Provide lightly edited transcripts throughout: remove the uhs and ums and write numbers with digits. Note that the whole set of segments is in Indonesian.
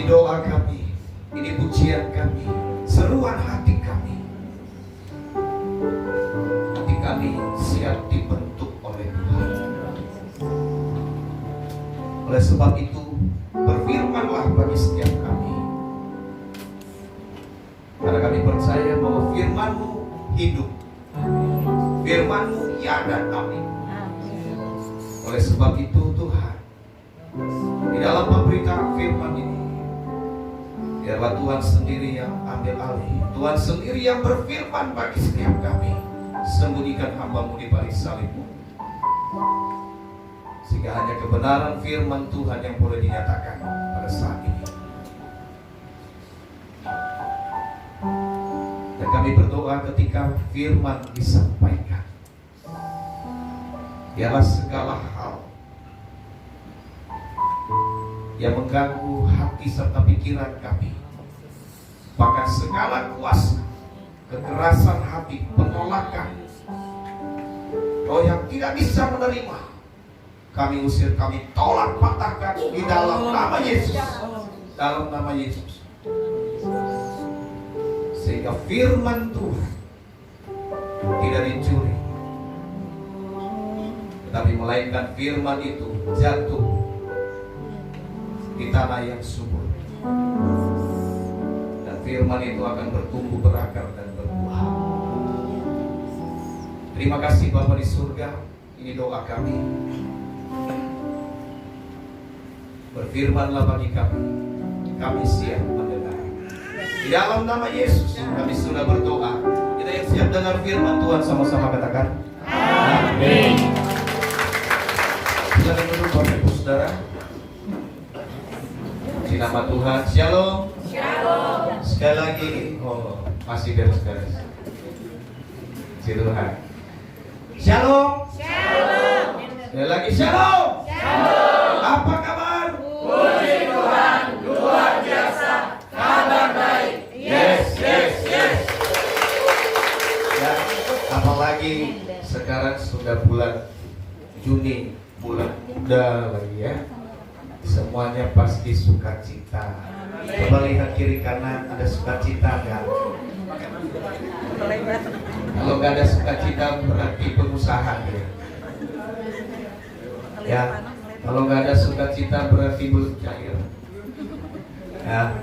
Ini doa kami, ini pujian kami, seruan hati kami. Hati kami siap dibentuk oleh Tuhan. Oleh sebab itu, berfirmanlah bagi setiap kami. Karena kami percaya bahwa firman-Mu hidup, firman-Mu ya dan amin. Oleh sebab itu Tuhan, di dalam memberitakan firman ini, biarlah Tuhan sendiri yang ambil alih, Tuhan sendiri yang berfirman bagi setiap kami. Sembunyikan hamba-Mu di balik salib-Mu, sehingga hanya kebenaran firman Tuhan yang boleh dinyatakan pada saat ini. Dan kami berdoa ketika firman disampaikan, biarlah segala hal yang mengganggu hati serta pikiran kami, bahkan segala kuasa kekerasan hati, penolakan, roh yang tidak bisa menerima, kami usir, kami tolak, patahkan di dalam nama Yesus. Dalam nama Yesus. Sehingga firman Tuhan tidak dicuri, tetapi melainkan firman itu jatuh di tanah yang subur, dan firman itu akan bertumbuh, berakar, dan berbuah. Terima kasih Bapa di surga. Ini doa kami. Berfirmanlah bagi kami, kami siap mendengar. Di dalam nama Yesus kami sudah berdoa. Kita yang siap dengar firman Tuhan sama-sama katakan amin. Silakan duduk Bapak Ibu Saudara. Di nama Tuhan, shalom. Shalom. Sekali lagi, masih beres-beres. Si Tuhan, shalom. Shalom. Sekali lagi, shalom. Shalom. Apa kabar? Puji Tuhan, luar biasa, kabar baik. Yes, yes, yes. Ya, apalagi sekarang sudah bulan Juni, bulan muda lagi ya. Semuanya pasti sukacita. Coba lihat kiri kanan, ada sukacita nggak? Kalau nggak ada sukacita berarti pengusaha ya. Ya, kalau nggak ada sukacita berarti belum cair. Ya,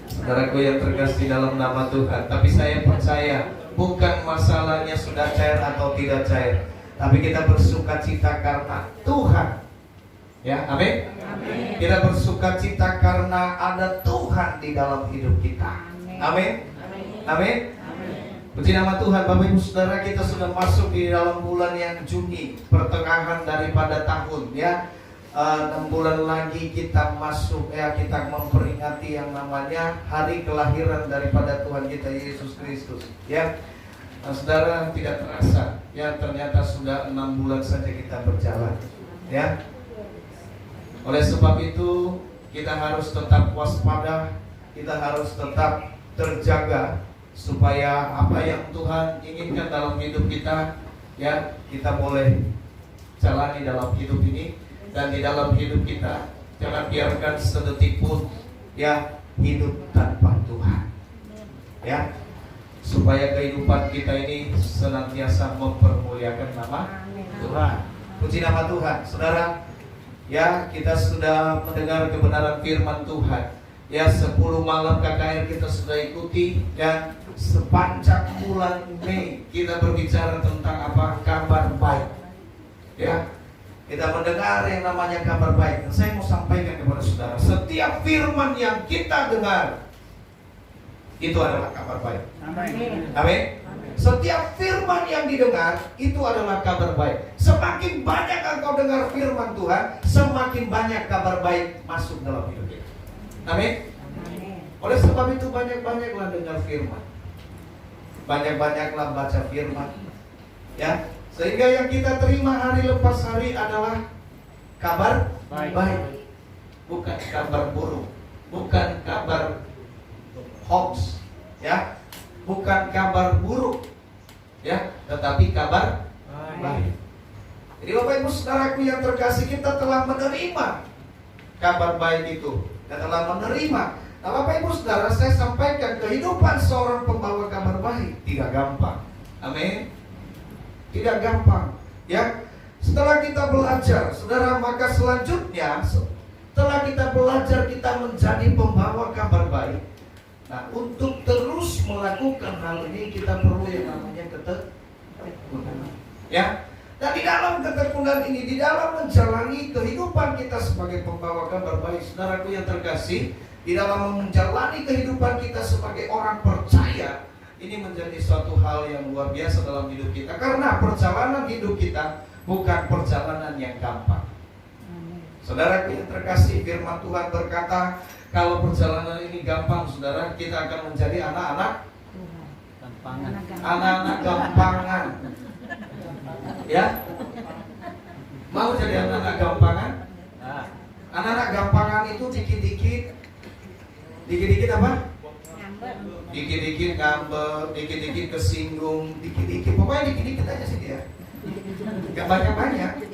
saudaraku yang terkasih dalam nama Tuhan. Tapi saya percaya bukan masalahnya sudah cair atau tidak cair, tapi kita bersukacita karena Tuhan. Ya, amin. Amin. Kita bersukacita karena ada Tuhan di dalam hidup kita. Amin. Amin. Puji nama Tuhan. Bapak Ibu Saudara, kita sudah masuk di dalam bulan yang Juni, pertengahan daripada tahun ya. 6 bulan lagi kita masuk ya, kita memperingati yang namanya hari kelahiran daripada Tuhan kita Yesus Kristus ya. Nah, saudara, tidak terasa ya, ternyata sudah 6 bulan saja kita berjalan ya. Oleh sebab itu kita harus tetap waspada, kita harus tetap terjaga supaya apa yang Tuhan inginkan dalam hidup kita ya, kita boleh jalani dalam hidup ini. Dan di dalam hidup kita jangan biarkan sedetik pun ya hidup tanpa Tuhan ya, supaya kehidupan kita ini senantiasa mempermuliakan nama Tuhan. Puji nama Tuhan. Saudara ya, kita sudah mendengar kebenaran firman Tuhan ya. 10 malam KKR kita sudah ikuti, dan sepanjang bulan Mei kita berbicara tentang apa? Kabar baik ya. Kita mendengar yang namanya kabar baik. Dan saya mau sampaikan kepada saudara, setiap firman yang kita dengar itu adalah kabar baik. Amin. Amin. Setiap firman yang didengar itu adalah kabar baik. Semakin banyak engkau dengar firman Tuhan, semakin banyak kabar baik masuk dalam hidup kita. Amin. Oleh sebab itu banyak-banyaklah dengar firman, banyak-banyaklah baca firman ya, sehingga yang kita terima hari lepas hari adalah kabar baik. Bukan kabar buruk, bukan kabar hoax ya, bukan kabar buruk ya, tetapi kabar baik. Jadi Bapak Ibu Saudaraku yang terkasih, kita telah menerima kabar baik itu Kita telah menerima. Nah, Bapak Ibu Saudara, saya sampaikan kehidupan seorang pembawa kabar baik tidak gampang. Amin. Tidak gampang. Ya. Setelah kita belajar, Saudara, maka selanjutnya setelah kita belajar, kita menjadi pembawa kabar baik. Nah, untuk terus melakukan hal ini kita perlu yang namanya ketekunan. Ya. Dan di dalam ketekunan ini, di dalam menjalani kehidupan kita sebagai pembawa kabar baik, saudaraku yang terkasih, di dalam menjalani kehidupan kita sebagai orang percaya, ini menjadi suatu hal yang luar biasa dalam hidup kita. Karena perjalanan hidup kita bukan perjalanan yang gampang. Saudaraku yang terkasih, firman Tuhan berkata, kalau perjalanan ini gampang, saudara, kita akan menjadi anak-anak gampangan. Ya, mau jadi anak-anak gampangan? Anak-anak gampangan itu dikit-dikit apa? Dikit-dikit ngambek, dikit-dikit kesinggung, dikit-dikit, pokoknya dikit-dikit aja sih dia. Gak banyak-banyak.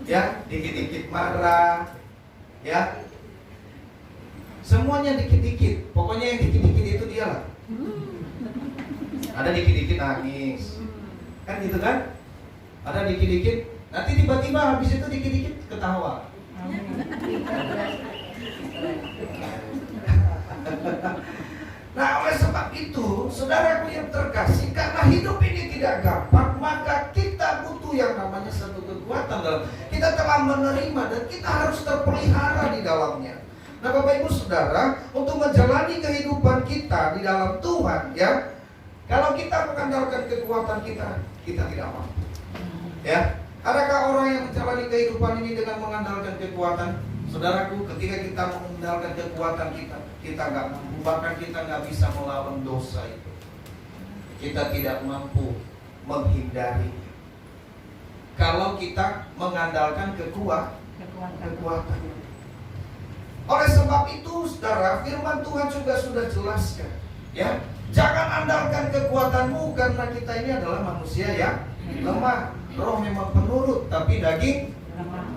Ya, dikit-dikit marah. Ya, semuanya dikit-dikit. Pokoknya yang dikit-dikit itu dia lah. Ada dikit-dikit nangis, kan gitu kan? Ada dikit-dikit, nanti tiba-tiba habis itu dikit-dikit ketawa. Nah, oleh sebab itu, saudaraku yang terkasih, karena hidup ini tidak gampang, maka kita butuh yang namanya satu kekuatan dalam. Kita telah menerima dan kita harus terpelihara di dalamnya. Nah, Bapak Ibu Saudara, untuk menjalani kehidupan kita di dalam Tuhan, ya, kalau kita mengandalkan kekuatan kita tidak mampu. Ya, adakah orang yang menjalani kehidupan ini dengan mengandalkan kekuatan? Saudaraku, ketika kita mengandalkan kekuatan kita nggak mampu, bahkan kita nggak bisa melawan dosa itu. Kita tidak mampu menghindari. Kalau kita mengandalkan kekuatan. Oleh sebab itu, saudara, firman Tuhan juga sudah jelaskan, ya, jangan andalkan kekuatanmu karena kita ini adalah manusia yang lemah. Roh memang penurut, tapi daging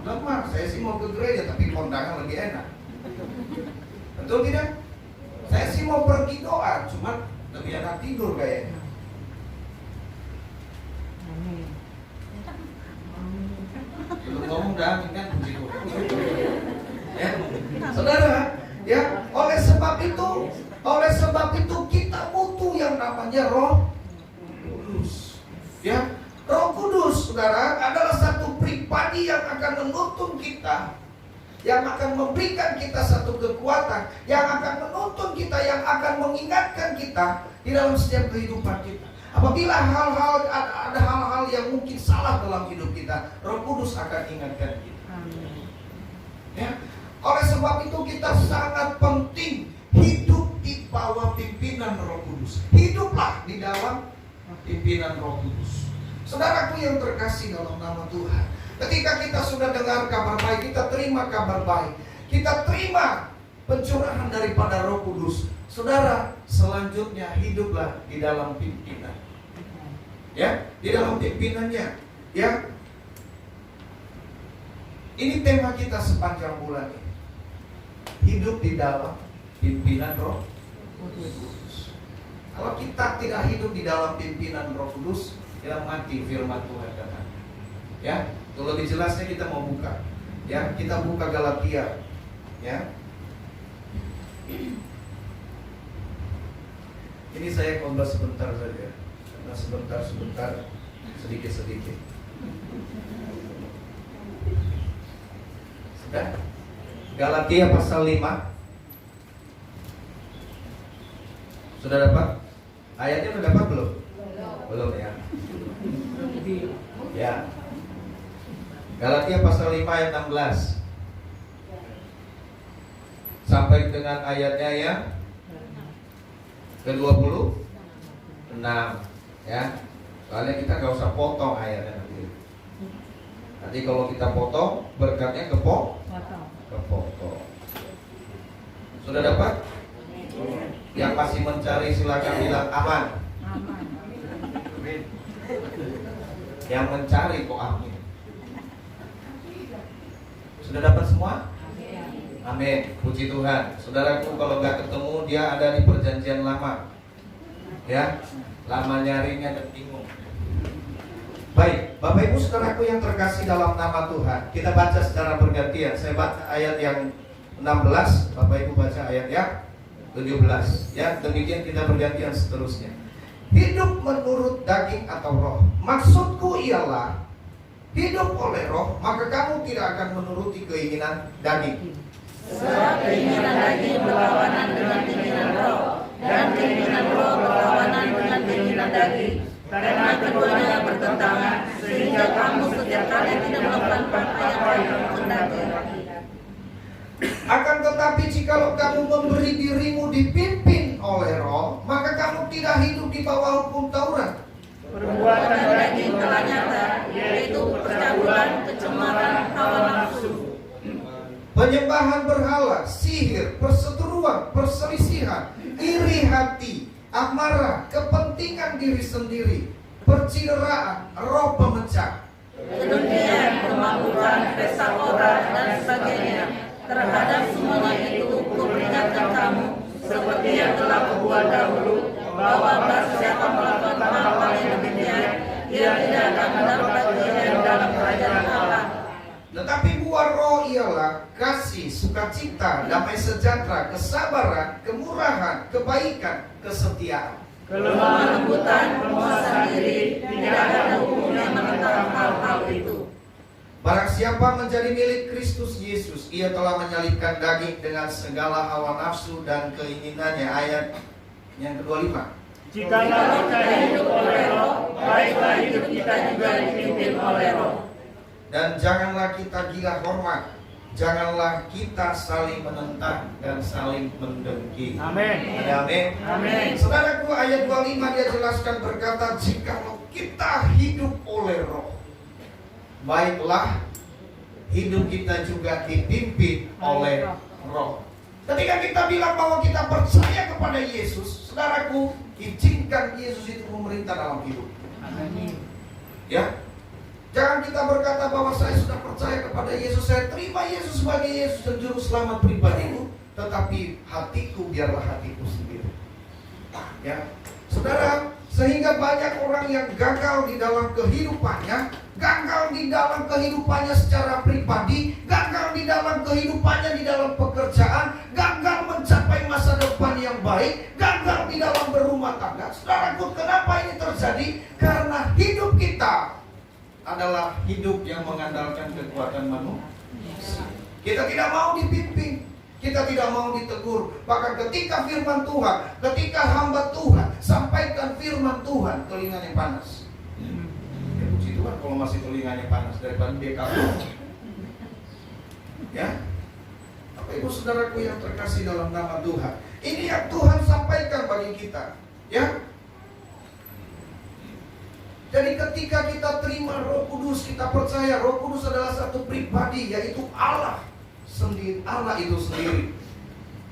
lemah. Saya sih mau ke gereja, tapi kondangan lebih enak. Betul tidak? Saya sih mau pergi doa, cuma lebih enak tidur kayaknya. Belum ngomong dah, amin kan? Ya, saudara, ya, oleh sebab itu kita butuh yang namanya Roh Kudus. Ya, Roh Kudus, saudara, adalah satu pribadi yang akan menuntun kita, yang akan memberikan kita satu kekuatan, yang akan menuntun kita, yang akan mengingatkan kita di dalam setiap kehidupan kita. Apabila ada hal-hal yang mungkin salah dalam hidup kita, Roh Kudus akan ingatkan kita. Ya, oleh sebab itu kita sangat penting hidup di bawah pimpinan Roh Kudus. Hiduplah di dalam pimpinan Roh Kudus. Saudaraku yang terkasih dalam nama Tuhan, ketika kita sudah dengar kabar baik, kita terima kabar baik, kita terima pencurahan daripada Roh Kudus. Saudara, selanjutnya hiduplah di dalam pimpinan. Ya, di dalam pimpinannya. Ya, ini tema kita sepanjang bulan ini. Hidup di dalam pimpinan Roh Kudus. Kalau kita tidak hidup di dalam pimpinan Roh Kudus, kita mati, firman Tuhan kata. Ya, untuk lebih jelasnya kita mau buka. Ya, kita buka Galatia. Ya. Ini saya khotbah sebentar saja. Karena sebentar, sedikit-sedikit. Sudah? Galatia pasal 5. Sudah dapat? Ayatnya sudah dapat belum? Belum ya. Ya. Galatia pasal 5 ayat 16 sampai dengan ayatnya yang ke-26 ya. Soalnya kita gak usah potong ayatnya nanti. Nanti kalau kita potong berkatnya kepotong. Sudah dapat? Yang masih mencari silakan bilang aman. Yang mencari kok amin. Sudah dapat semua? Amin. Puji Tuhan. Saudaraku, kalau nggak ketemu, dia ada di perjanjian lama. Ya, lama nyarinya dan bingung. Baik, Bapak Ibu saudaraku yang terkasih dalam nama Tuhan, kita baca secara bergantian. Saya baca ayat yang 16, Bapak Ibu baca ayat yang 17. Ya, demikian kita bergantian seterusnya. Hidup menurut daging atau roh. Maksudku ialah hidup oleh roh, maka kamu tidak akan menuruti keinginan daging. Sebab keinginan daging berlawanan dengan keinginan roh, dan keinginan roh berlawanan dengan keinginan daging. Karena keduanya bertentangan, sehingga kamu setiap kali tidak melakukan apa yang kamu kehendaki. Akan tetapi jikalau kamu memberi dirimu dipimpin oleh roh, maka kamu tidak hidup di bawah hukum Taurat. Perbuatan daging telah nyata, yaitu percabulan, kecemaran, hawa nafsu, Penyembahan berhala, sihir, perseteruan, perselisihan, iri hati, amarah, kepentingan diri sendiri, percideraan, roh pemecah, kedengkian, kemabukan, pesta pora, dan sebagainya. Terhadap semuanya itu kuperingatkan kamu, seperti yang telah kubuat dahulu, bahwa barang siapa melakukan hal-hal yang demikian, ia tidak akan mendapat bagian dalam kerajaan Allah. Tetapi buah roh ialah kasih, sukacita, damai sejahtera, kesabaran, kemurahan, kebaikan, kesetiaan, Kelemah lembutan, penguasaan diri, tidak ada hukum yang menentang hal-hal itu. Barang siapa menjadi milik Kristus Yesus, ia telah menyalibkan daging dengan segala hawa nafsu dan keinginannya. Ayat yang ke-25. Jikalau kita hidup oleh roh, baiklah hidup kita juga dipimpin oleh roh. Dan janganlah kita gila hormat, janganlah kita saling menentang dan saling mendengki. Amin. Ada amin. Amin. Saudaraku, ayat 25 dia jelaskan berkata, jikalau kita hidup oleh roh, baiklah hidup kita juga dipimpin oleh roh. Ketika kita bilang bahwa kita percaya kepada Yesus, saudaraku, izinkan Yesus itu memerintah dalam hidup. Amin. Ya, jangan kita berkata bahwa saya sudah percaya kepada Yesus, saya terima Yesus sebagai Yesus dan juru selamat pribadiku, tetapi hatiku biarlah hatiku sendiri. Ya, saudara, sehingga banyak orang yang gagal di dalam kehidupannya, gagal di dalam kehidupannya secara pribadi, gagal di dalam kehidupannya di dalam pekerjaan, gagal mencapai masa depan yang baik, gagal di dalam berumah tangga. Saudaraku, kenapa ini terjadi? Karena hidup kita adalah hidup yang mengandalkan kekuatan manusia. Kita tidak mau dipimpin, kita tidak mau ditegur. Bahkan ketika firman Tuhan, ketika hamba Tuhan sampaikan firman Tuhan, telinganya panas. Ya, puji Tuhan kalau masih telinganya panas daripada dia kabur. Ya, Bapak Ibu saudaraku yang terkasih dalam nama Tuhan, ini yang Tuhan sampaikan bagi kita. Ya, jadi ketika kita terima Roh Kudus, kita percaya Roh Kudus adalah satu pribadi, yaitu Allah sendiri, Allah itu sendiri.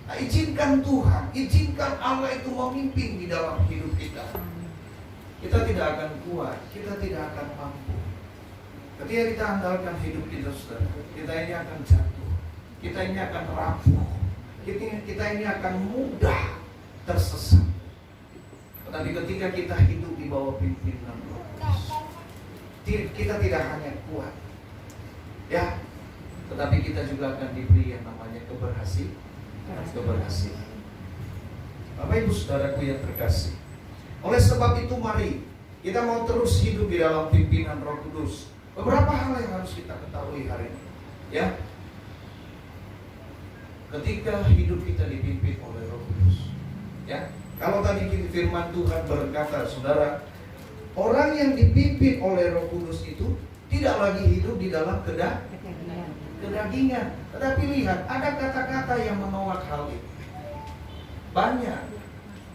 Nah, izinkan Tuhan, izinkan Allah itu memimpin di dalam hidup kita. Kita tidak akan kuat, kita tidak akan mampu. Ketika kita andalkan hidup kita, saudara, kita ini akan jatuh, kita ini akan rapuh, kita ini akan mudah tersesat. Tetapi ketika kita hidup di bawah pimpinan Roh Kudus, kita tidak hanya kuat, ya, tetapi kita juga akan diberi yang namanya keberhasilan. Bapak Ibu saudaraku yang terkasih, oleh sebab itu mari kita mau terus hidup di dalam pimpinan Roh Kudus. Beberapa hal yang harus kita ketahui hari ini, ya. Ketika hidup kita dipimpin oleh Roh Kudus, ya. Kalau tadi firman Tuhan berkata, saudara, orang yang dipimpin oleh Roh Kudus itu tidak lagi hidup di dalam kedagingan. Tetapi lihat, ada kata-kata yang menolak hal itu. Banyak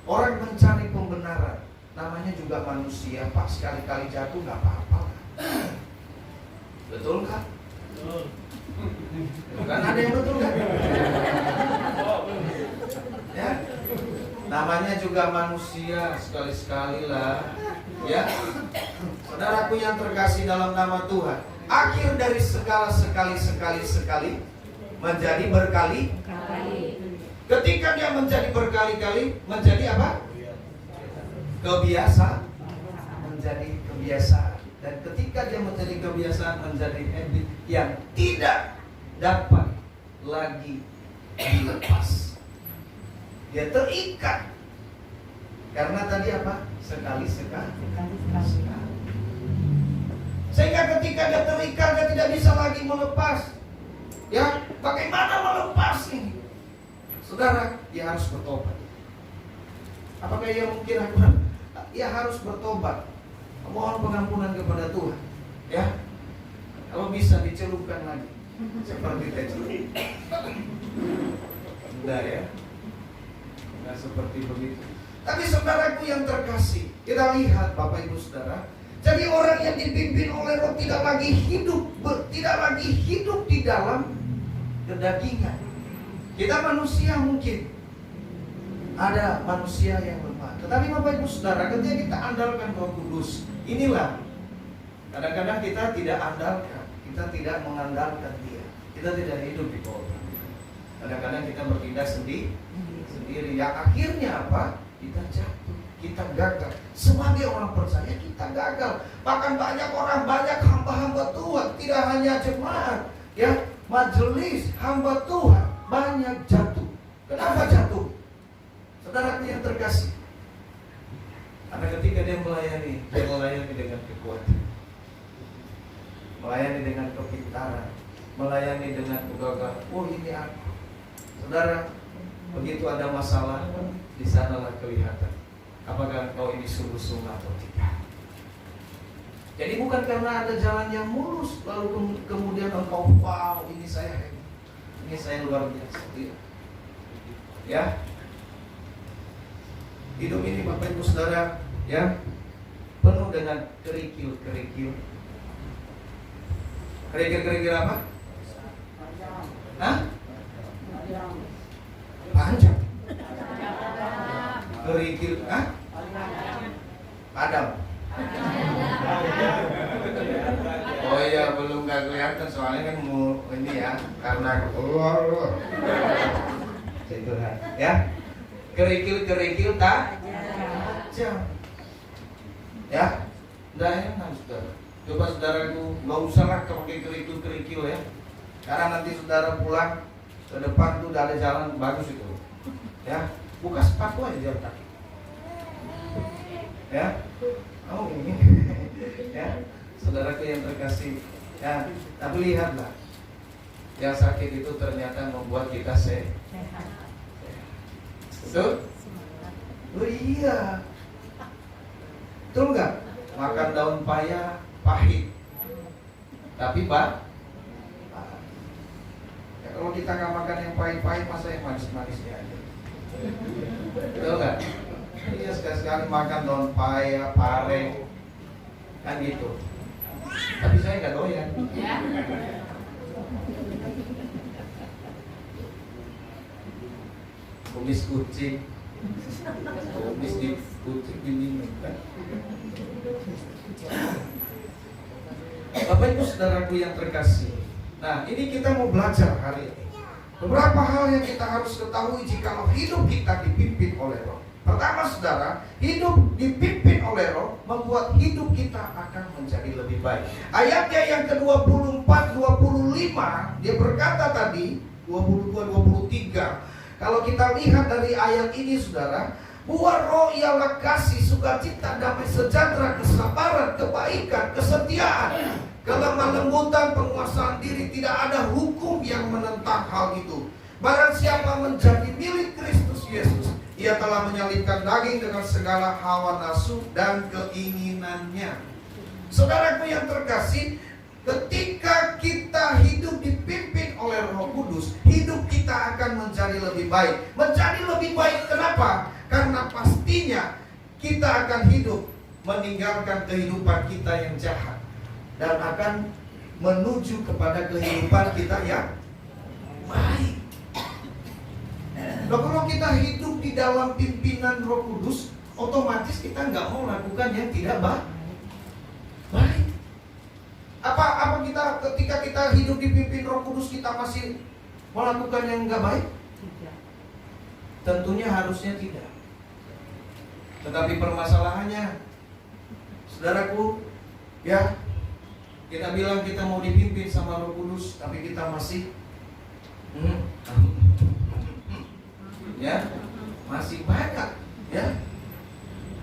orang mencari pembenaran, namanya juga manusia, Pak, sekali-kali jatuh nggak apa-apa. Betul nggak? Kan ada yang betul nggak? Ya, namanya juga manusia, sekali-sekali lah. Ya, saudaraku yang terkasih dalam nama Tuhan, akhir dari segala sekali menjadi berkali. Ketika dia menjadi berkali-kali, menjadi apa? Kebiasaan. Menjadi kebiasaan. Dan ketika dia menjadi kebiasaan, menjadi habit yang tidak dapat lagi dilepas. Dia terikat. Karena tadi apa? Sekali-sekali. Sehingga ketika dia terikat, dia tidak bisa lagi melepas. Ya, bagaimana melepas ini? Saudara, dia harus bertobat. Apakah ia mungkin ragukan? Ia harus bertobat, mohon pengampunan kepada Tuhan. Ya, kalau bisa dicelupkan lagi, seperti tadi. Sudah ya, nggak seperti begitu. Tapi saudaraku yang terkasih, kita lihat Bapak Ibu Saudara. Jadi orang yang dipimpin oleh Roh tidak lagi hidup di dalam kedagingan. Kita manusia mungkin ada manusia yang lemah. Tetapi Bapak Ibu Saudara, ketika kita andalkan Roh Kudus, inilah kadang-kadang kita tidak andalkan, kita tidak mengandalkan Dia. Kita tidak hidup di bawah. Kadang-kadang kita bertindak sendiri. Yang akhirnya apa? Kita jatuh, kita gagal. Sebagai orang percaya kita gagal. Bahkan banyak orang, banyak hamba-hamba Tuhan, tidak hanya jemaat, ya, majelis hamba Tuhan banyak jatuh. Kenapa jatuh? Saudaraku yang terkasih, karena ketika dia melayani dengan kekuatan, melayani dengan kepintaran, melayani dengan kegagalan. Oh, ini aku. Saudara, begitu ada masalah, di sanalah kelihatan apakah engkau ini sungguh-sungguh atau tidak. Jadi bukan karena ada jalan yang mulus lalu kemudian engkau, wow, ini saya hebat, ini saya luar biasa. Ya, hidup ini Bapak Ibu Saudara, ya, penuh dengan kerikil-kerikil. Kerikil-kerikil apa? Hah? Panjang. Kerikil, Padam. Oh iya, belum gak kelihatan soalnya kan mau ini ya, karena keluar. Ya, kerikil-kerikil tajam. Ya, udah enak saudara. Coba saudaraku, nggak usah lah pakai kerikil-kerikil ya. Karena nanti saudara pulang ke depan tuh udah ada jalan bagus itu. Ya, buka sepatu aja jalan kaki. Ya, oh ini. Ya, saudaraku yang terkasih. Ya, tapi lihatlah, yang sakit itu ternyata membuat kita sehat. Betul? Oh iya. Betul nggak? Makan daun paya pahit, tapi ya, kalau kita nggak makan yang pahit-pahit, masa yang manis-manisnya aja. Betul nggak? Iya, sekali-sekali makan daun paya, pare, kan gitu. Tapi saya nggak doyan. Kumis kucing, kumis di kucing diminum kan. Bapak Ibu Saudaraku yang terkasih, nah ini kita mau belajar hari ini beberapa hal yang kita harus ketahui jika hidup kita dipimpin oleh Roh. Pertama saudara, hidup dipimpin oleh Roh membuat hidup kita akan menjadi lebih baik. Ayatnya yang ke-24, 25, dia berkata tadi 22, 23. Kalau kita lihat dari ayat ini saudara, buah Roh ialah kasih, sukacita, damai sejahtera, kesabaran, kebaikan, kesetiaan, kelemah lembutan, penguasaan diri. Tidak ada hukum yang menentang hal itu. Barang siapa menjadi milik Kristus Yesus, ia telah menyalibkan daging dengan segala hawa nafsu dan keinginannya. Saudaraku yang terkasih, ketika kita hidup dipimpin oleh Roh Kudus, hidup kita akan menjadi lebih baik. Menjadi lebih baik kenapa? Karena pastinya kita akan hidup meninggalkan kehidupan kita yang jahat dan akan menuju kepada kehidupan kita yang baik. Nah, kalau kita hidup di dalam pimpinan Roh Kudus, otomatis kita nggak mau lakukan yang tidak baik. Apa kita ketika kita hidup dipimpin Roh Kudus kita masih melakukan yang enggak baik? Tentunya harusnya tidak. Tetapi permasalahannya, saudaraku, ya, kita bilang kita mau dipimpin sama Roh Kudus, tapi kita masih ya, masih banyak, ya.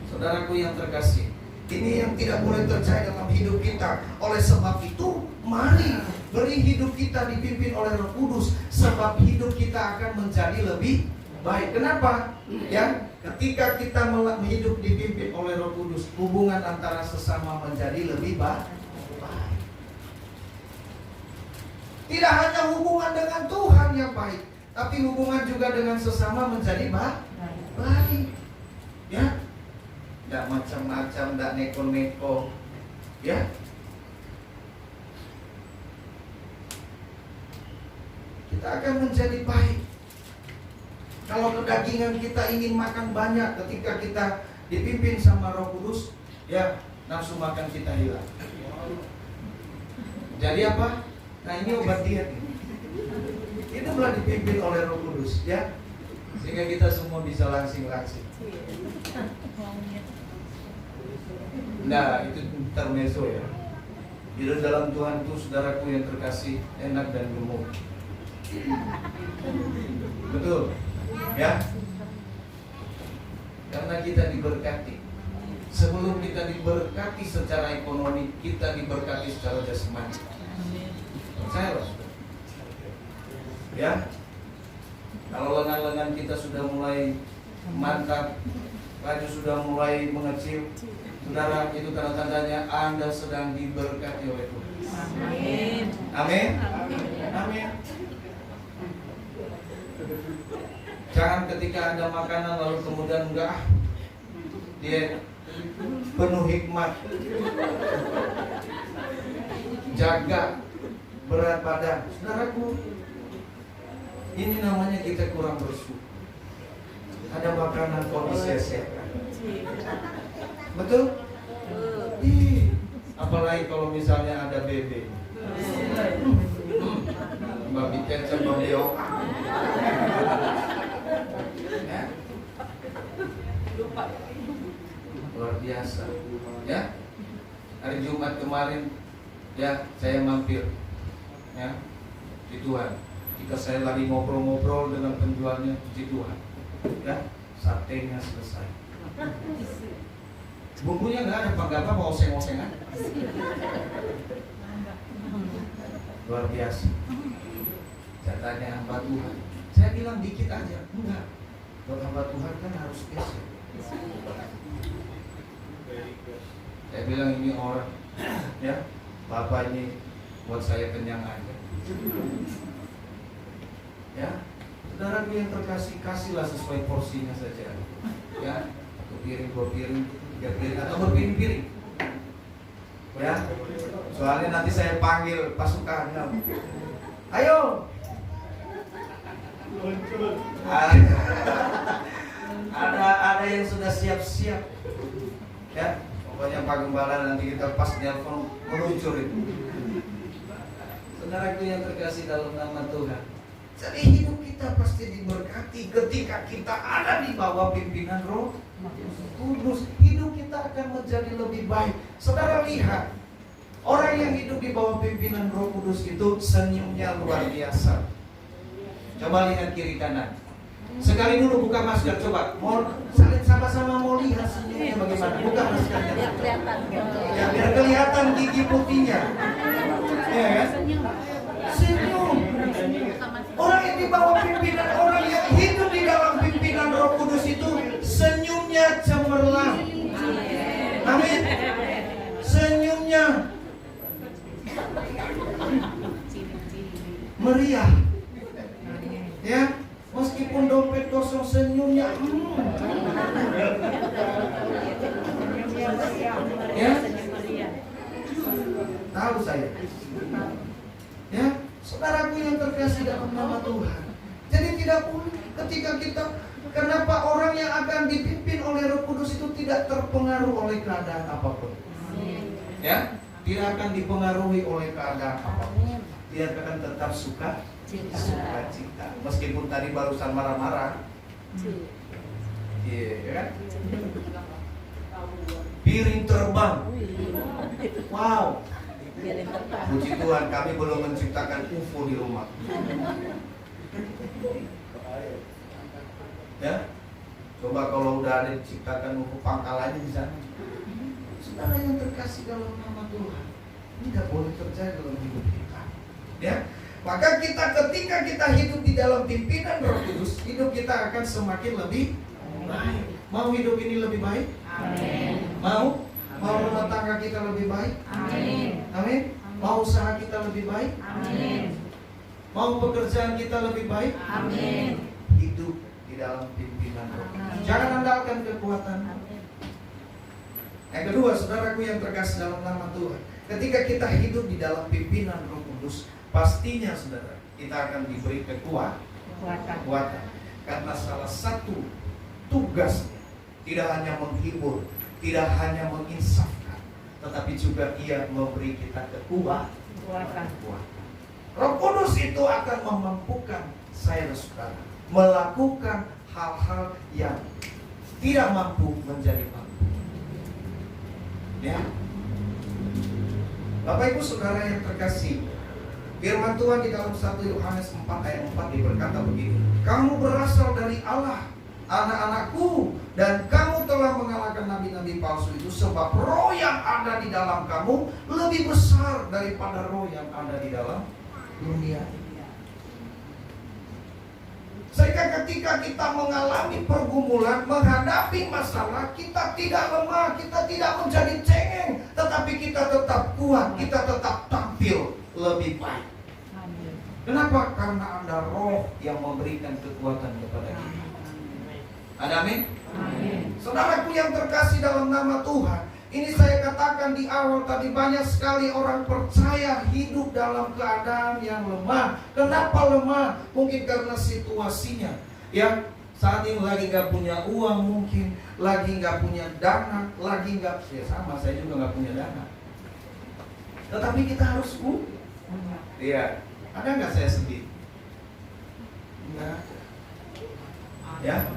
Saudaraku yang terkasih, ini yang tidak boleh terjadi dalam hidup kita. Oleh sebab itu, mari beri hidup kita dipimpin oleh Roh Kudus, sebab hidup kita akan menjadi lebih baik. Kenapa? Ya, ketika kita hidup dipimpin oleh Roh Kudus, hubungan antara sesama menjadi lebih baik. Tidak hanya hubungan dengan Tuhan yang baik, tapi hubungan juga dengan sesama menjadi baik. Ya, tidak macam-macam, tidak neko-neko. Ya, kita akan menjadi baik. Kalau kedagingan kita ingin makan banyak, ketika kita dipimpin sama Roh Kudus, ya, nafsu makan kita hilang. Jadi apa? Nah, ini obat diet. Hiduplah dipimpin oleh Roh Kudus, ya, sehingga kita semua bisa langsing-langsing. Nah, itu intermezzo ya. Hidup dalam Tuhan itu, saudaraku yang terkasih, enak dan gemuk. Betul, ya. Karena kita diberkati. Sebelum kita diberkati secara ekonomi, kita diberkati secara jasmani. Percayalah, ya. Kalau lengan-lengan kita sudah mulai mantap, baju sudah mulai mengecil, saudara, itu tanda-tandanya Anda sedang diberkati oleh Tuhan. Amin. Amin. Amin. Jangan ketika ada makanan lalu kemudian enggak, dia penuh hikmat. Jaga berat badan. Saudaraku, ini namanya kita kurang bersyukur. Ada makanan kok disia-siakan. Betul? Apalagi kalau misalnya ada bebek. Babi kecap, babi oka. Ya. Luar biasa. Ya. Hari Jumat kemarin, ya, saya mampir, ya, di Tuhan. Ketika saya lagi ngobrol-ngobrol dengan penjualnya, di Tuhan, ya, satenya selesai. Bumbunya nggak ada, nggak apa, oseng-osengan. Luar biasa. Katanya hamba Tuhan. Saya bilang dikit aja, enggak. Buat hamba Tuhan kan harus spesial. Saya bilang ini orang, ya, Bapak ini buat saya kenyang aja. Ya, saudaraku yang terkasih, kasihlah sesuai porsinya saja. Ya, 1 piring, 2 piring, 3 piring, atau berpiring-piring. Ya, soalnya nanti saya panggil pasukan. Ayo. Ada yang sudah siap-siap. Ya, pokoknya Pak Gembala nanti kita pas nelpon meluncur itu. Saudaraku yang terkasih dalam nama Tuhan. Jadi hidup kita pasti diberkati ketika kita ada di bawah pimpinan Roh Kudus. Hidup kita akan menjadi lebih baik. Saudara lihat, orang yang hidup di bawah pimpinan Roh Kudus itu senyumnya luar biasa. Coba lihat kiri kanan. Sekali dulu buka masker, coba. Mau saling sama-sama mau lihat senyumnya bagaimana. Buka maskernya. Biar kelihatan. Ya, biar kelihatan gigi putihnya. Ya kan? Senyum. Orang yang di bawah pimpinan, orang yang hidup di dalam pimpinan Roh Kudus itu senyumnya cemerlang. Amin. Senyumnya meriah. Ya, meskipun dompet kosong, senyumnya ya, tahu saya. Ya, saudaraku yang terkasih dalam nama Tuhan. Jadi tidak boleh ketika kita, kenapa orang yang akan dipimpin oleh Roh Kudus itu tidak terpengaruh oleh keadaan apapun. Ya, tidak akan dipengaruhi oleh keadaan apapun. Dia akan tetap Sukacita. Meskipun tadi barusan marah-marah. Iya, kan? Piring terbang. Wow. Puji Tuhan, kami belum menciptakan UFO di rumah. Ya, coba kalau udah ada diciptakan UFO, pangkalannya di sana. Saudara yang terkasih dalam nama Tuhan, ini tidak boleh terjadi dalam hidup kita. Ya, maka ketika kita hidup di dalam pimpinan Roh Kudus, hidup kita akan semakin lebih baik. Mau hidup ini lebih baik? Amin. Mau rumah tangga kita lebih baik? Amin. Amin. Mau usaha kita lebih baik? Amin. Mau pekerjaan kita lebih baik? Amin. Hidup di dalam pimpinan Roh Kudus. Jangan andalkan kekuatan. Yang kedua, saudaraku yang terkasih dalam nama Tuhan, ketika kita hidup di dalam pimpinan Roh Kudus, pastinya saudara, kita akan diberi kekuatan. Karena salah satu tugasnya tidak hanya menghibur, tidak hanya menginsafkan, tetapi juga ia memberi kita kekuatan. Roh Kudus itu akan memampukan saya dan saudara melakukan hal-hal yang tidak mampu menjadi mampu. Ya, Bapak Ibu Saudara yang terkasih, firman Tuhan di dalam 1 Yohanes 4 ayat 4 berkata begini, kamu berasal dari Allah, anak-anakku, dan kamu telah mengalahkan nabi-nabi palsu itu, sebab roh yang ada di dalam kamu lebih besar daripada roh yang ada di dalam dunia. Sehingga ketika kita mengalami pergumulan, menghadapi masalah, kita tidak lemah, kita tidak menjadi cengeng, tetapi kita tetap kuat, kita tetap tampil lebih baik. Kenapa? Karena ada roh yang memberikan kekuatan kepada kita. Ada amin? Saudaraku yang terkasih dalam nama Tuhan, ini saya katakan di awal tadi, banyak sekali orang percaya hidup dalam keadaan yang lemah. Kenapa lemah? Mungkin karena situasinya. Ya, saat ini lagi nggak punya uang, mungkin lagi nggak punya dana, lagi nggak, ya sama, saya juga nggak punya dana. Tetapi kita harus iya. Ada nggak saya sedih? Enggak. Ya.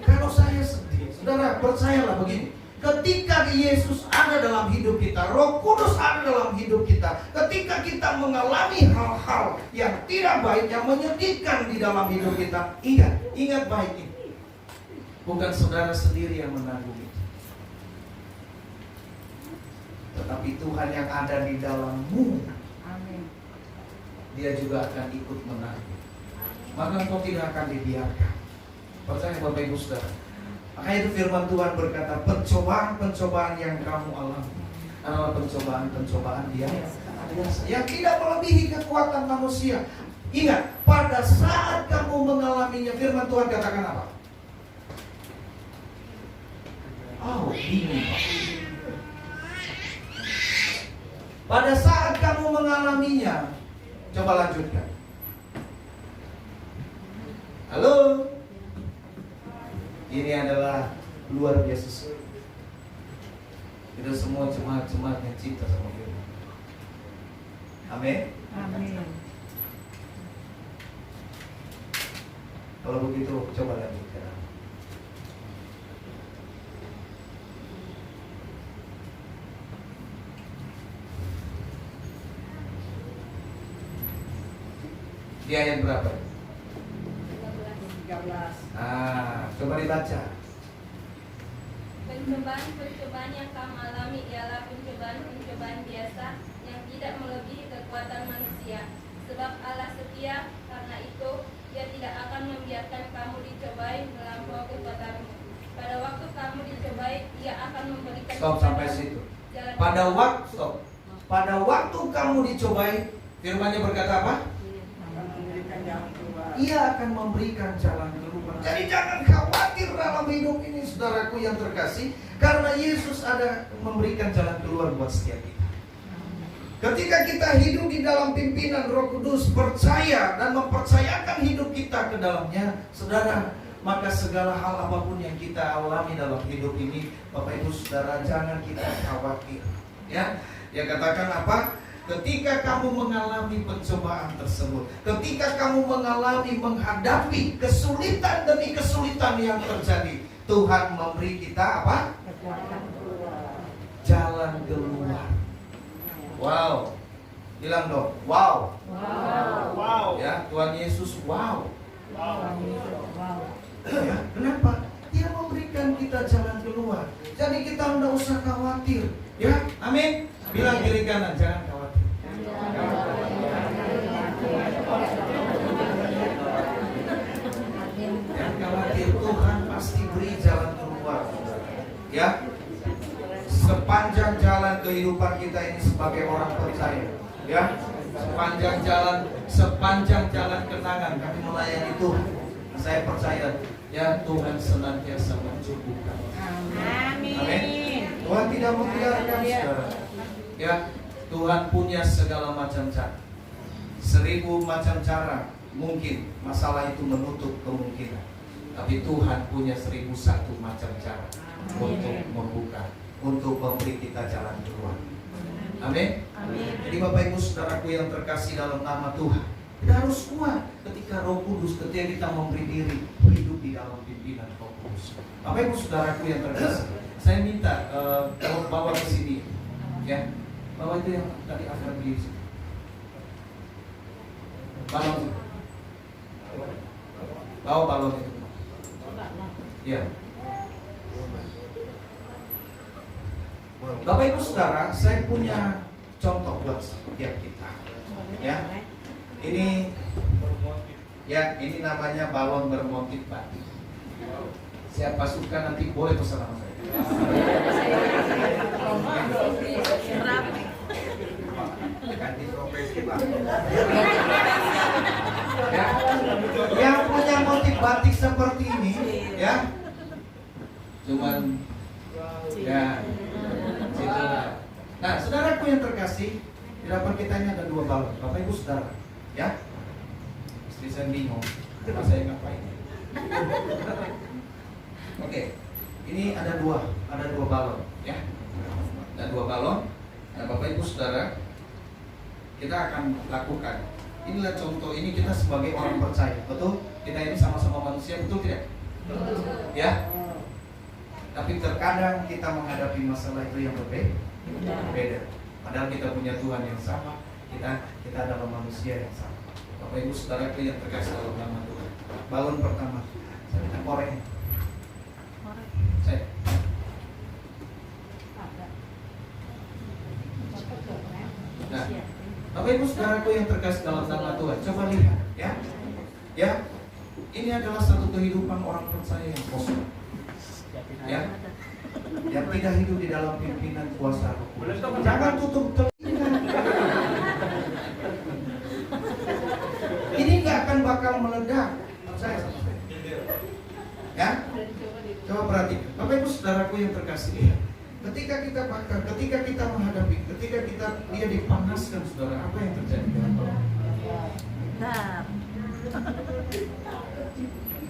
Kalau saya sedih, saudara percayalah begini, ketika Yesus ada dalam hidup kita, Roh Kudus ada dalam hidup kita, ketika kita mengalami hal-hal yang tidak baik, yang menyedihkan di dalam hidup kita, ingat baik ini, bukan saudara sendiri yang menanggung itu, tetapi Tuhan yang ada di dalammu. Dia juga akan ikut menanggung. Maka engkau tidak akan dibiarkan. Percaya Bapak Ibu Saudara. Maka itu firman Tuhan berkata, pencobaan-pencobaan yang kamu alami adalah pencobaan-pencobaan biasa, yang tidak melebihi kekuatan manusia. Ingat, pada saat kamu mengalaminya, firman Tuhan katakan apa? Oh, ini. Pada saat kamu mengalaminya, coba lanjutkan. Halo. Ini adalah luar biasa. Itu semua jemaat-jemaat yang cinta sama firman. Amin. Kalau begitu, coba lanjutkan. Di ayat berapa? 13. Coba dibaca. Pencobaan yang kamu alami ialah pencobaan biasa yang tidak melebihi kekuatan manusia. Sebab Allah setia, karena itu Dia tidak akan membiarkan kamu dicobai melampaui kekuatanmu. Pada waktu kamu dicobai, Dia akan memberikan. Stop sampai situ. Pada waktu kamu dicobai, firman-Nya berkata apa? Ia akan memberikan jalan keluar. Jadi jangan khawatir dalam hidup ini, saudaraku yang terkasih, karena Yesus ada memberikan jalan keluar buat setiap kita. Ketika kita hidup di dalam pimpinan Roh Kudus, percaya dan mempercayakan hidup kita ke dalamnya, saudara, maka segala hal apapun yang kita alami dalam hidup ini, Bapak Ibu Saudara, jangan kita khawatir. Ya, dia katakan apa? ketika kamu mengalami pencobaan tersebut, ketika kamu menghadapi kesulitan demi kesulitan yang terjadi, Tuhan memberi kita apa? Jalan keluar. Wow. Bilang dong, wow. Wow. Ya, Tuhan Yesus, wow. Wow. Ya, kenapa? Dia memberikan kita jalan keluar. Jadi kita tidak usah khawatir. Ya, amin. Bilang kiri kanan, jangan khawatir. Jangan khawatir, Tuhan pasti beri jalan keluar. Ya, sepanjang jalan kehidupan kita ini sebagai orang percaya, ya, sepanjang jalan kenangan kami melayani Tuhan, saya percaya, ya, Tuhan senantiasa mencukupkan. Amin. Tuhan tidak membiarkan, saudara. Ya, Tuhan punya segala macam cara. 1000 macam cara mungkin masalah itu menutup kemungkinan. Tapi Tuhan punya 1001 macam cara untuk membuka, untuk memberi kita jalan keluar. Amin. Jadi Bapak Ibu Saudaraku yang terkasih dalam nama Tuhan, kita harus kuat ketika Roh Kudus, ketika kita memberi diri hidup di dalam pimpinan Roh Kudus. Bapak Ibu Saudaraku yang terkasih, saya minta bawa ke sini, ya, bawa itu yang tadi akan di sini. Balon, bawa balon itu. Ya. Bapak Ibu Saudara, saya punya contoh buat setiap kita. Ya, ini namanya balon bermotif batik. Siapa suka nanti boleh pesan sama saya. Ganti profesi Pak. Ya, yang punya motif batik seperti ini, ya, cuman, ya. Nah, saudaraku yang terkasih, di depan kita ini ada 2 balon. Bapak Ibu Saudara, ya. Istri saya bingung, saya ngapain? Oke, ini ada dua balon, ya. Ada 2 balon. Nah, Bapak Ibu Saudara, kita akan lakukan. Inilah contoh, ini kita sebagai orang percaya, betul? Kita ini sama-sama manusia, betul tidak? Ya. Tapi terkadang kita menghadapi masalah itu yang berbeda. Padahal kita punya Tuhan yang sama. Kita adalah manusia yang sama. Bapak Ibu Saudaraku yang terkasih dalam nama Tuhan. Balon pertama, saya minta korek. Saya. Nah, Bapak Ibu Saudaraku yang terkasih dalam nama Tuhan, coba lihat, ya. Ya. Ini adalah satu kehidupan orang percaya yang kosong. Ya, yang tidak hidup di dalam pimpinan kuasa Roh Kudus. Jangan tutup telinga. Ini nggak akan bakal meledak. Percaya sama saya. Ya, coba perhatikan. Bapak Ibu Saudaraku yang terkasih, ketika kita bakar, ketika kita menghadapi, ketika dia dipanaskan, saudara, apa yang terjadi dengan balon?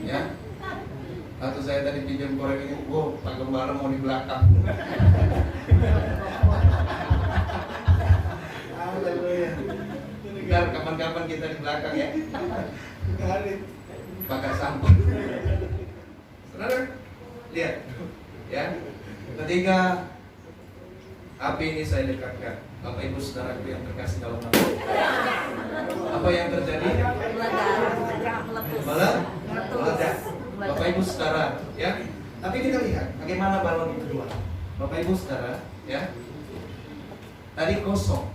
Ya. Atau saya tadi pinjam korek ini, Pak Gembala mau di belakang. Haleluya. Ntar kapan-kapan kita di belakang ya. Bakar sampah. Saudara, lihat, ya. Ketika api ini saya dekatkan, Bapak Ibu Saudaraku yang terkasih dalam nama, apa yang terjadi? Meledak. Bapak Ibu Saudara, ya. Tapi kita lihat bagaimana balon itu keluar. Bapak Ibu Saudara, ya. Tadi kosong,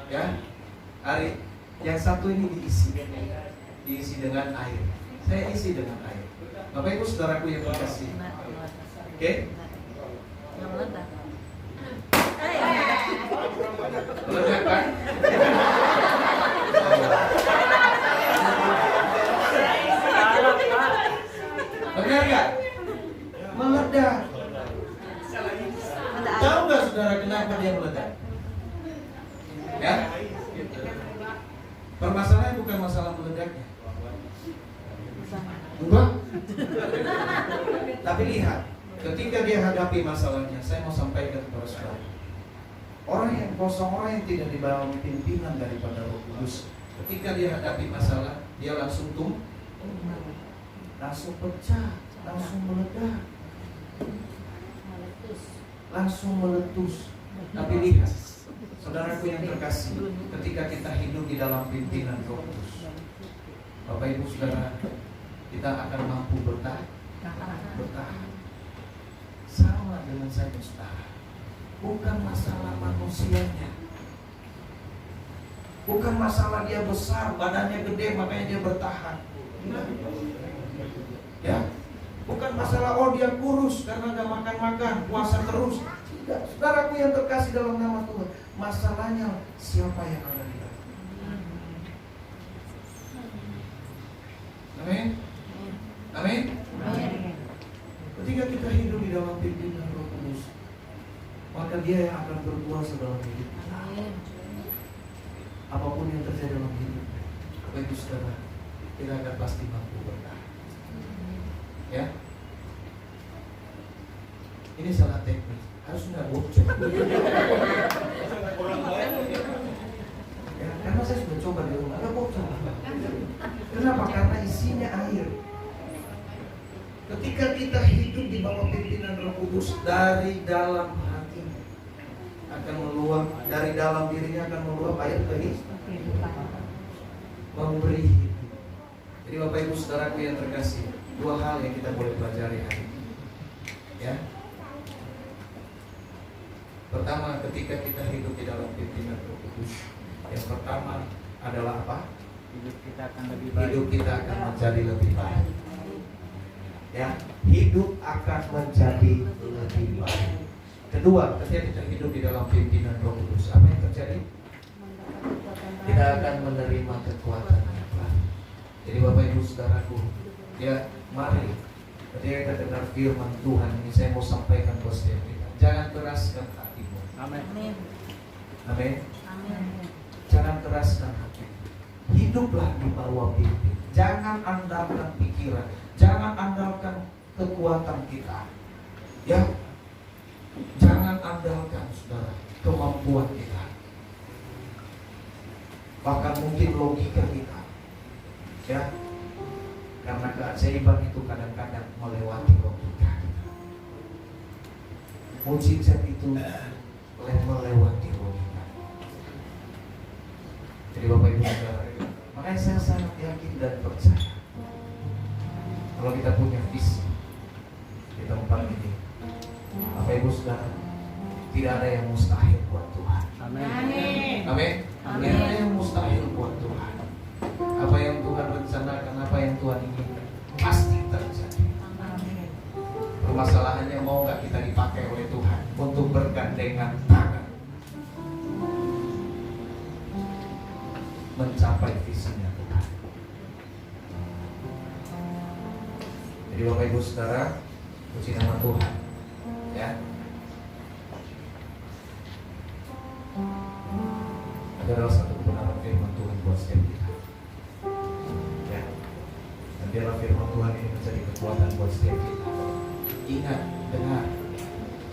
ya. Hari yang satu ini diisi dengan air. Saya isi dengan air. Bapak Ibu Saudaraku yang terkasih. Oke? Meledak kan? Benar nggak? Meledak. Tahu nggak saudara kenapa dia meledak? Ya? Permasalahannya bukan masalah meledaknya. Enggak. Tapi lihat, ketika dia hadapi masalahnya, saya mau sampaikan kepada saudara. Orang yang kosong, orang yang tidak di bawah pimpinan daripada Roh Kudus, ketika dia hadapi masalah, dia langsung langsung pecah, langsung meledak, langsung meletus. Tapi lihat, saudaraku yang terkasih, ketika kita hidup di dalam pimpinan Roh Kudus, Bapak Ibu Saudara, kita akan mampu bertahan. Sama dengan saya, saudara. Bukan masalah manusianya, bukan masalah dia besar, badannya gede, makanya dia bertahan. Ya, bukan masalah dia kurus karena gak makan-makan, puasa terus. Tidak, saudaraku yang terkasih dalam nama Tuhan, masalahnya siapa yang ada di dalam. Amin. Amin. Ketika kita hidup di dalam pimpinan Roh Kudus, maka dia yang akan berkuasa dalam hidup kita. Apapun yang terjadi dalam hidup, Bapak Ibu Saudara, kita akan pasti mampu bertahan. Ya, ini salah teknik, harus nggak bocor. Ya, karena saya sudah coba di rumah, nggak bocor. Kenapa? Karena isinya air. Ketika kita hidup di bawah pimpinan Roh Kudus, dari dalam hati akan meluap, dari dalam dirinya akan meluap air kehidupan, memberi hidup. Jadi Bapak Ibu Saudaraku yang terkasih, dua hal yang kita boleh pelajari hari ini. Ya. Pertama, ketika kita hidup di dalam pimpinan Roh Kudus, yang pertama adalah apa? Hidup kita akan lebih baik. Hidup kita akan menjadi lebih baik. Ya, hidup akan menjadi lebih baik. Kedua, ketika kita hidup di dalam pimpinan Roh Kudus, apa yang terjadi? Kita akan menerima kekuatan yang baru. Jadi Bapak Ibu Saudaraku, ya mari ketika kita dengar firman Tuhan ini, saya mau sampaikan buat setiap kita, jangan keraskan hatimu. Amin. Amin. Jangan keraskan hatimu. Hiduplah di bawah pimpin. Jangan andalkan pikiran, jangan andalkan kekuatan kita. Ya, jangan andalkan saudara kemampuan kita, bahkan mungkin logika kita. Ya, karena keajaiban itu kadang-kadang melewati logika kita. Mujizat itu melewati logika. Jadi Bapak Ibu Saudara, makanya saya sangat yakin dan percaya kalau kita punya visi di tempat ini, Bapak Ibu Saudara, tidak ada yang mustahil buat Tuhan. Amin. Amin. Tidak ada yang mustahil buat Tuhan. Apa yang Tuhan rencanakan, apa yang Tuhan inginkan, pasti terjadi. Permasalahannya, mau nggak kita dipakai oleh Tuhan untuk bergandengan tangan mencapai visinya Tuhan. Jadi Bapak Ibu Saudara, puji nama Tuhan. Ya. Adalah satu kebenaran firman Tuhan buat setiap kita. Ya. Dan biarlah firman Tuhan ini menjadi kekuatan buat setiap kita. Ingat, dengar.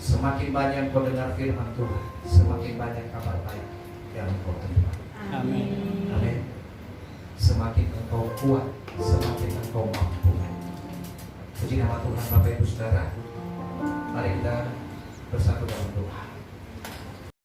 Semakin banyak kau dengar firman Tuhan, semakin banyak kabar baik yang kau terima. Amin. Amin. Semakin engkau kuat, semakin engkau mampu. Puji nama Tuhan. Bapak Ibu Saudara, mari kita bersatu dalam doa.